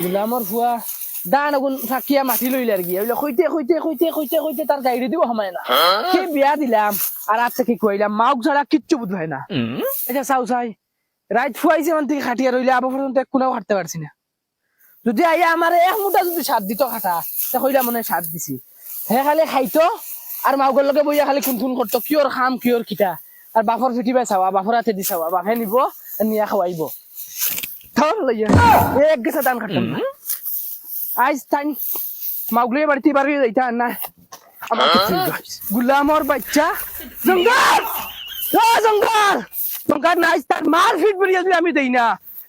গোলামৰ ফুৱা দান আগুন ফাকিয়া মাটি লইলে আর কি ওইলে কইতে তার গাইরে দিব সময় না কি বিয়া দিলাম আর আচ্ছা কি কইলাম মাউক ছাড়া কিচ্ছু বুঝাই না এটা চাও চাই রাইট ফুয়াইছে মান থেকে খাটিয়া রইলে আবার পর্যন্ত এক কোনাও কাটতে পারছি না যদি আইয়া আমার এক মুঠা যদি সাত দিত খাটা তা কইলা মনে সাত দিছি হে খালি খাইতো আর মাউগর লগে বইয়া খালি খুন করতো কিওর খাম কিওর খিটা আর বাফর ফিটি বাই চাওয়া বাফর হাতে দি চাওয়া বাফে নিব নিয়া খাওয়াইব থর লইয়া এক গেছে দান কাটতাম না আজ তাই মাউগলে বাড়িতে বাড়ি যাইতা না আমার গুলামর বাচ্চা জঙ্গল জঙ্গল না আজ তার মার ফিট বলিয়া যদি আমি দেই না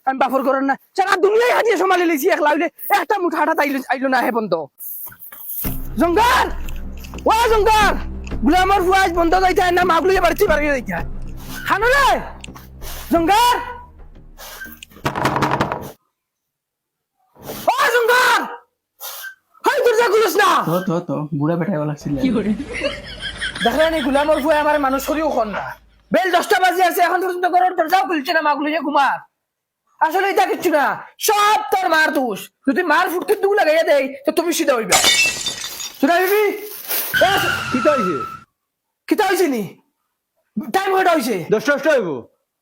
আমি বাফর করেন না সারা দুনিয়ায় হাজিয়ে সমালি লেছি এক লাইলে একটা মুঠা হাটা আইলো না হে বন্ধ জঙ্গল ও জঙ্গল গুলামর ফুয়াজ বন্ধ যাইতা না মাউগলে বাড়িতে বাড়ি যাইতা খানো রে জঙ্গল ও জঙ্গল হাই দরজা খুলিস না তো বুড়া বেটাইবা লাগছিল দেখলেন এই গুলামর ফুয়া আমার মানুষ করিও খন না বেল 10টা বাজে আছে এখন পর্যন্ত ঘরের দরজাও খুলছে না মাগুলো যে ঘুমার আসলে এটা কিচ্ছু না সব তোর মার দোষ যদি মার ফুটতে দু লাগাইয়া দেয় তো তুমি সিধা হইবা শুনা বিবি কিতা হইছে নি টাইম কয়টা হইছে 10টা হইব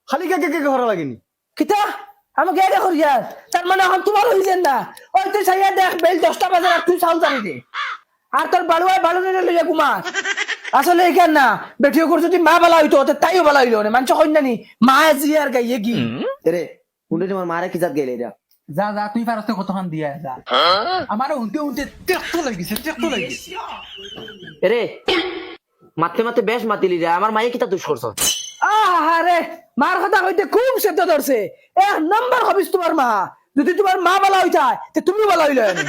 খালি কে করা লাগেনি কিতা আমাকে এটা করিয়া তার মানে এখন তোমার হইছেন না ওই তুই সাইয়া দেখ বেল 10টা বাজে আর তুই চাউল জানি দে আর তোর বালুয়ায় বালু নিয়ে লইয়া ঘুমার আসলে এখান না বেটিও করে যদি মা বালা হইতো তাইও বালা হইলো না মানুষ কইনা নি মা জি আর গাইয়ে কি রে উনি তোমার মারে কি জাত গেলে এটা যা যা তুই পারতে কতক্ষণ দিয়া যা আমার উনতে টেকতো লাগিছে রে মাতে বেশ মাতিলি রে আমার মায়ে কিতা দুষ করছ আরে মার কথা কইতে খুব শব্দ ধরছে এক নাম্বার হবিস তোমার মা যদি তোমার মা বালা হইতা তে তুমি বালা হইলো না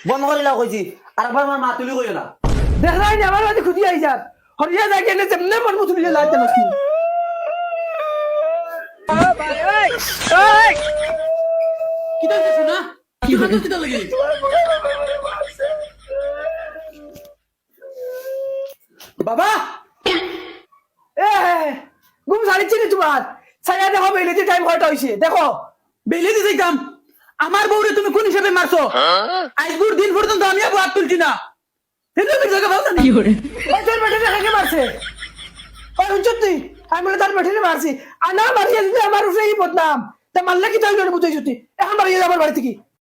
বন্ধ করিলা কইছি আর একবার আমার মা তুলি কইও না দেখ নাই আমার বাড়ি খুদি আই যাত হরিয়া যাই কেনে যেমনে মন মত তুলি লাইতে নাকি কিটা দিছ না কি হতো কিটা লাগি বাবা এ ঘুম সারিছি নি তোমার ছায়া দেখো বেলে যে টাইম কয়টা হইছে দেখো বেলে দিতে কাম আমার বউরে তুমি কোন হিসাবে মারছো আজগুর দিন পর্যন্ত আমি আর হাত তুলছি না এটা তুমি জায়গা ভালো না কি করে ওই তোর বেটে দেখে মারছে ওই হুজুতি আমি বলে তার বেটে মারছি আর না মারিয়া যদি আমার উপরে এই বদনাম তা মারলে কি তাই বুঝাই যদি এখন মারিয়া আমার বাড়ি থেকে